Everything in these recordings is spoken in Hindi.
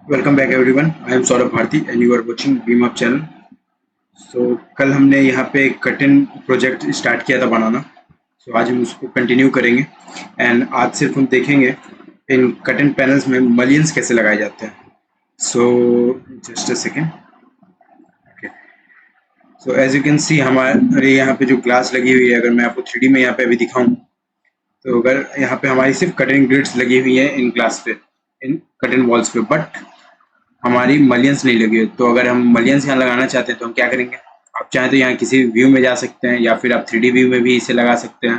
Welcome back everyone. I am Saurabh Bharti and you are watching Beam Up channel. So कल हमने यहाँ पे कटिंग प्रोजेक्ट स्टार्ट किया था बनाना। सो आज हम उसको कंटिन्यू करेंगे एंड आज सिर्फ हम देखेंगे इन कटिंग पैनल्स में मलियंस कैसे लगाए जाते हैं। So just a second. Okay, so as you can see हमारे यहाँ पे जो ग्लास लगी हुई है, अगर मैं आपको 3D में यहाँ पे अभी दिखाऊं तो अगर यहाँ पे हमारी सिर्फ कटिंग ग्रिड्स लगी हुई है इन ग्लास पे, इन कटिंग वॉल्स पे, बट हमारी मलियंस नहीं लगी है। तो अगर हम मलियंस यहाँ लगाना चाहते हैं तो हम क्या करेंगे, आप चाहें तो यहाँ किसी व्यू में जा सकते हैं या फिर आप 3D व्यू में भी इसे लगा सकते हैं।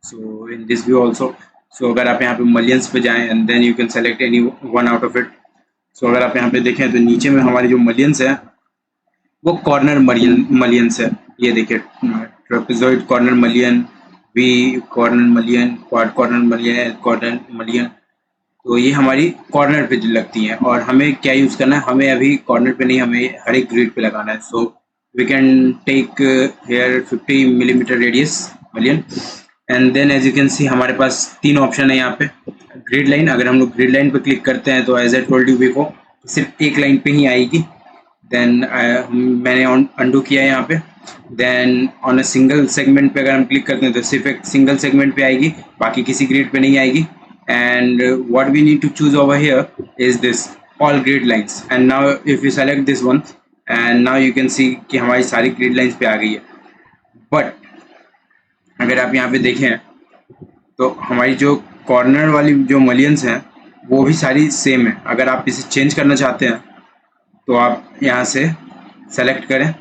So in this view also, so अगर आप यहाँ पे मलियंस पे जाएं and then you can select any one out of it. So अगर आप यहाँ पे देखें तो नीचे में हमारी जो मलियंस है वो कॉर्नर मलियंस है। ये देखिए, trapezoid corner mullion, V corner mullion, quad corner mullion, corner mullion. तो ये हमारी कॉर्नर पे लगती हैं और हमें क्या यूज़ करना है, हमें अभी कॉर्नर पे नहीं, हमें हर एक ग्रिड पे लगाना है। So we can take here 50 millimetre radius mullion and then as you can see हमारे पास तीन ऑप्शन है यहाँ पे। ग्रिड लाइन, अगर हम लोग ग्रिड लाइन पे क्लिक करते हैं तो as I told you before सिर्फ एक लाइन पे ही आएगी। देन मैंने अंडू किया है यहाँ पे। Then on a single segment पे अगर हम क्लिक करते हैं तो सिर्फ एक सिंगल सेगमेंट पे आएगी, बाकी किसी ग्रिड पे नहीं आएगी। And what we need to choose over here is this all grid lines, and now if you select this one and now you can see कि हमारी सारी grid lines पे आ गई है। but अगर आप यहाँ पे देखें तो हमारी जो कॉर्नर वाली जो मलियंस हैं वो भी सारी सेम है। अगर आप इसे चेंज करना चाहते हैं तो आप यहाँ से सेलेक्ट करें,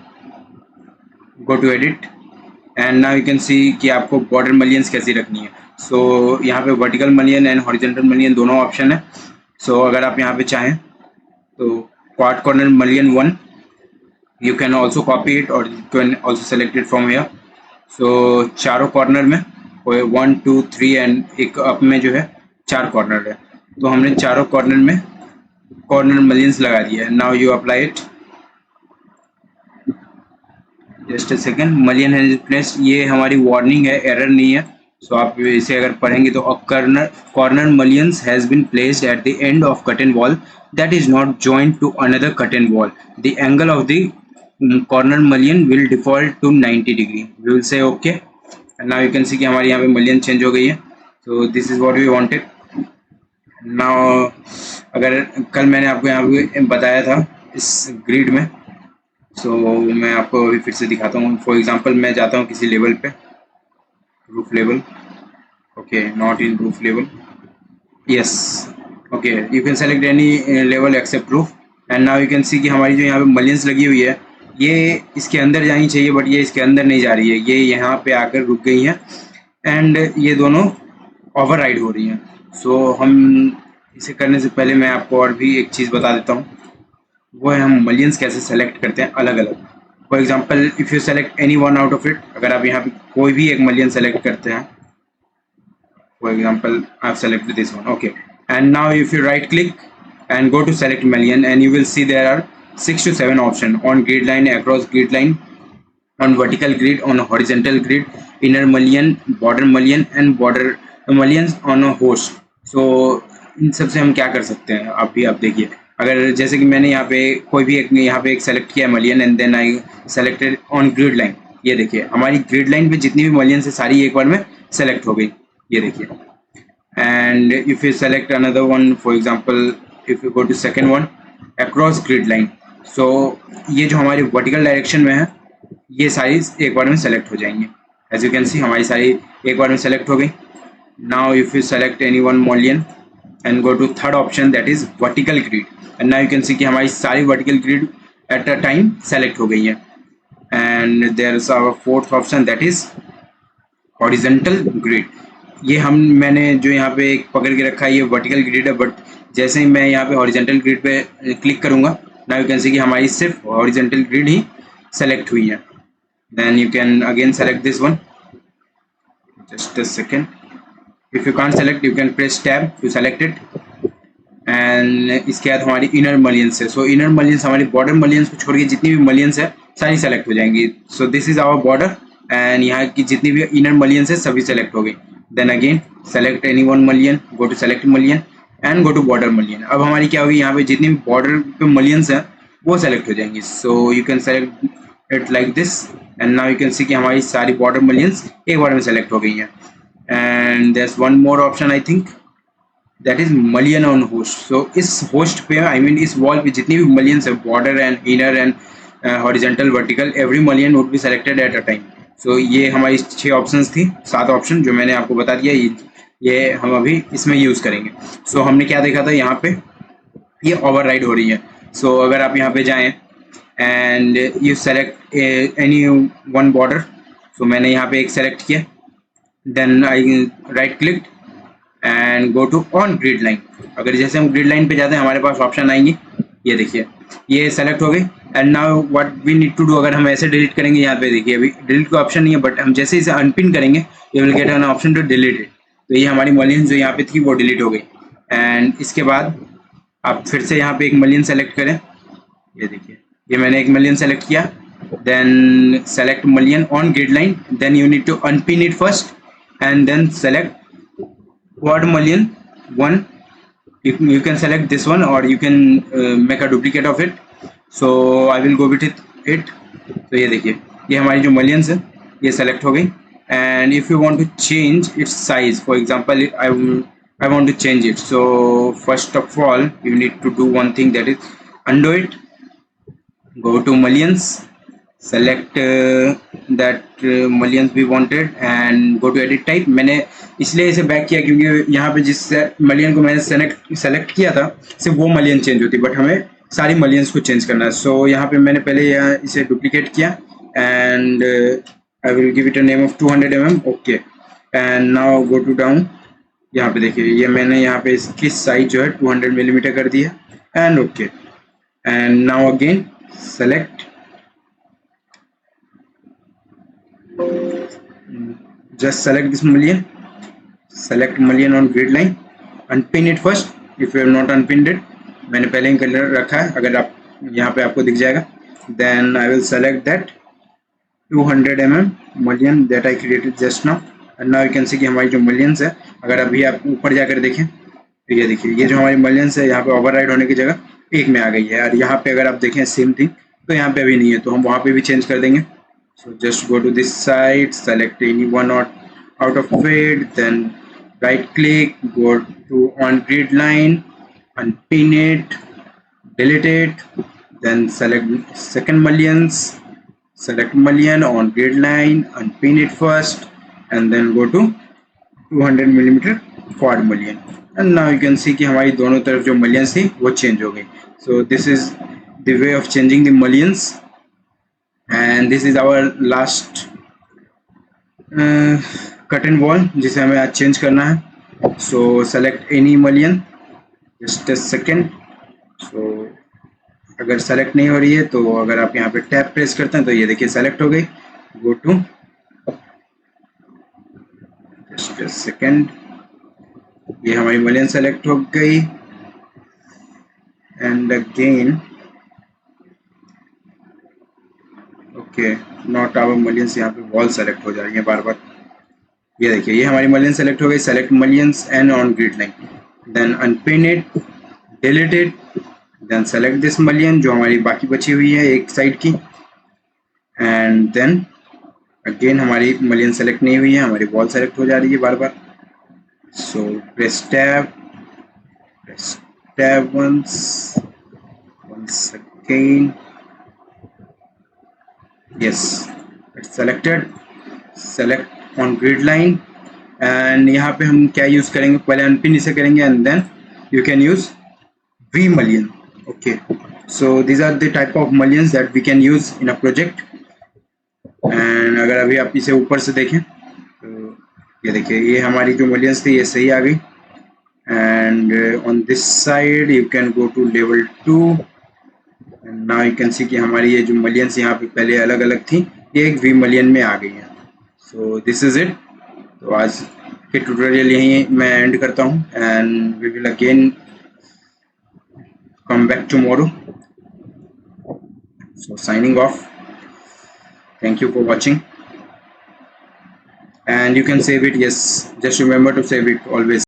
go to edit and now you can see कि आपको बॉर्डर मलियंस कैसी रखनी है। सो यहाँ पे वर्टिकल मलियन एंड हॉरिजॉन्टल मलियन दोनों ऑप्शन है। सो अगर आप यहाँ पे चाहें तो quad corner mullion 1 you can also copy it और you can also select it from here. So चारों कॉर्नर में 1 2 3 एंड एक अप में जो है 4 कॉर्नर है, तो हमने चारों कॉर्नर में कॉर्नर मलियंस लगा दिया है। Now you apply it, just a second. Mullion has placed, ये हमारी वार्निंग है, एरर नहीं है। सो आप इसे अगर पढ़ेंगे तो corner mullions has been placed at the end of curtain wall that is not joint to another curtain wall, the angle of the corner mullion will default to 90 degree. We will say okay and now you can see कि हमारी यहाँ पे मलियन चेंज हो गई है। So this is what we wanted. Now अगर कल मैंने आपको यहाँ पे बताया था इस ग्रिड में, सो मैं आपको अभी फिर से दिखाता हूँ। फॉर एग्जांपल मैं जाता हूँ किसी लेवल पे, roof level, okay, not in roof level, yes, okay, you can select any level except roof and now you can see कि हमारी जो यहाँ पे मलियंस लगी हुई है ये इसके अंदर जानी चाहिए बट ये इसके अंदर नहीं जा रही है, ये यहाँ पे आकर रुक गई हैं एंड ये दोनों ओवरराइड हो रही हैं। सो हम इसे करने से पहले मैं आपको और भी एक चीज़ बता देता हूँ, वो है हम मलियंस कैसे सेलेक्ट करते हैं अलग अलग। For example if you select any one out of it, अगर आप यहाँ पे कोई भी एक मलियन सेलेक्ट करते हैं, for example I select this one, okay, and now if you right click and go to select malian and you will see there are 6 to 7 option on grid line, across grid line, on vertical grid, on horizontal grid, inner mullion, border mullion and border mullions on a host। so इन सब से हम क्या कर सकते हैं आप भी आप देखिए। अगर जैसे कि मैंने यहाँ पे कोई भी एक यहाँ पे एक सेलेक्ट किया mullion and then I selected on grid line, ये देखिए हमारी ग्रिड लाइन पे जितनी भी मलियन है सारी एक बार में सेलेक्ट हो गई, ये देखिए। And if you select another one, for example if you go to second one across grid line, so ये जो हमारी वर्टिकल डायरेक्शन में है ये सारी एक बार में सेलेक्ट हो जाएंगे। एज यू कैन सी हमारी सारी एक बार में सेलेक्ट हो गई। Now if you select any one mullion and go to third option that is vertical grid and now you can see कि हमारी सारी vertical grid at a time select हो गई है। And there is our fourth option that is horizontal grid. ये मैंने जो यहाँ पे एक पकड़ के रखा है ये वर्टिकल ग्रिड है, बट जैसे ही मैं यहाँ पे हॉरिजॉन्टल ग्रिड पे क्लिक करूँगा नाउ यू कैन सी कि हमारी सिर्फ हॉरिजॉन्टल ग्रिड ही सेलेक्ट हुई है। Then you can again select this one, just a second. If you can't select you can press tab to select it and इसके बाद हमारी इनर मलियंस है। सो इनर मलियंस हमारी बॉर्डर मलियंस को छोड़ के जितनी भी मलियंस है सारी सेलेक्ट हो जाएंगी। So this is our border and यहाँ की जितनी भी इनर मलियंस है सभी सेलेक्ट हो गई। Then again select any one mullion, go to select mullion and go to border mullion. अब हमारी क्या होगी, यहाँ पे जितनी भी बॉर्डर पे मलियंस हैं वो सेलेक्ट हो जाएंगी। So you can select it like this and now you can see कि हमारी सारी बॉर्डर मलियंस एक बार में सेलेक्ट हो गई हैं। And there is one more option I think, that is mullion on host. So इस होस्ट पे आई मीन इस वॉल पे जितनी भी मलियंस है, border and inner and horizontal vertical, every mullion would be selected at a time. So ये हमारी 6 ऑप्शंस थी, 7 ऑप्शन जो मैंने आपको बता दिया, ये हम अभी इसमें यूज करेंगे। सो हमने क्या देखा था, यहाँ पे ये ओवरराइड हो रही है। सो अगर आप यहाँ पे जाएं and you select any one border, so मैंने यहाँ पे एक सेलेक्ट किया, then I right click and go to on grid line. अगर जैसे हम ग्रिड लाइन पे जाते हैं हमारे पास ऑप्शन आएंगे, ये देखिए ये सेलेक्ट हो गई। And now what we need to do, अगर हम ऐसे डिलीट करेंगे, यहाँ पे देखिए अभी डिलीट का ऑप्शन नहीं है, बट हम जैसे इसे अनपिन करेंगे you will get an option to delete it. तो ये हमारी मलियन जो यहाँ पे थी वो डिलीट हो गई। एंड इसके बाद आप फिर से यहाँ पे एक मलियन सेलेक्ट करें, ये देखिए ये मैंने एक मलियन सेलेक्ट किया, then select mullion on grid line, then you need to unpin it first and then select quad mullion one. You can select this one or you can make a duplicate of it. So I will go with it. तो ये देखिए ये हमारी जो mullions है ये select हो गई। and if you want to change its size, for example I want to change it, so first of all you need to do one thing, that is undo it, go to mullions, select that mullions we wanted and go to edit type। मैंने इसलिए इसे बैक किया क्योंकि यहाँ पे जिस मलियन को मैंने सेलेक्ट किया था सिर्फ वो मलियन चेंज होती, बट हमें सारी मलियंस को चेंज करना है। सो यहाँ पे मैंने पहले इसे डुप्लीकेट किया and I will give it a name of 200 mm, okay. And now go to down, यहाँ पे देखिए ये मैंने यहाँ पे इसकी साइज जो है 200 mm कर दी है and okay. And now again select, just select this mullion, select mullion on grid line, unpin it first if you have not unpinned it, मैंने पहले ही कलर रखा है, अगर आप यहाँ पे आपको दिख जाएगा। then I will select that 200 mm mullion that I created just now and now you can see कि हमारी जो mullions है, अगर अभी आप ऊपर जाकर देखें तो ये देखिए ये जो हमारी mullions है यहाँ पे ओवरराइड होने की जगह एक में आ गई है, और यहाँ पे अगर आप देखें सेम थिंग तो यहाँ पे अभी नहीं है, तो हम वहाँ पे भी चेंज कर देंगे। So just go to this side, select any one or out of it, then right click, go to on grid line, unpin it, delete it, then select second mullions, select mullion on grid line, unpin it first and then go to 200 mm quad mullion and now you can see कि हमारी दोनों तरफ जो mullions थी वो change हो गई। So this is the way of changing the mullions and this is our last curtain wall जिसे हमें आज चेंज करना है। so select any mullion, just a second। so अगर सेलेक्ट नहीं हो रही है तो अगर आप यहाँ पे टैब प्रेस करते हैं तो ये देखिए सेलेक्ट हो गई। Go to, just a second, ये हमारी मलियन सेलेक्ट हो गई and again okay not our mullions, यहाँ पे वॉल सेलेक्ट हो जा रही है बार बार। ये देखिए ये हमारी मलियन सेलेक्ट हो गई, select mullions and on grid line, then unpin it, delete it, then select this mullion जो हमारी बाकी बची हुई है एक साइड की एंड देन अगेन हमारी मलियन सेलेक्ट नहीं हुई है, हमारी वॉल सेलेक्ट हो जा रही है बार बार। So press tab once again, yes it's selected, select on grid line and यहाँ पे हम क्या यूज करेंगे, पहले अनपिन इसे करेंगे and then you can use V mullion। okay so these are the type of mullions that we can use in a project and अगर अभी आप इसे ऊपर से देखें तो ये देखिए ये हमारी जो mullions थी ये सही आ गई and on this side you can go to level 2 and now you can see कि हमारी ये जो mullions यहाँ पे पहले अलग अलग थी ये एक V mullion में आ गई है। so this is it। तो आज के ट्यूटोरियल यहीं मैं एंड करता हूँ and we will again come back tomorrow। so signing off, thank you for watching and you can save it, yes just remember to save it always।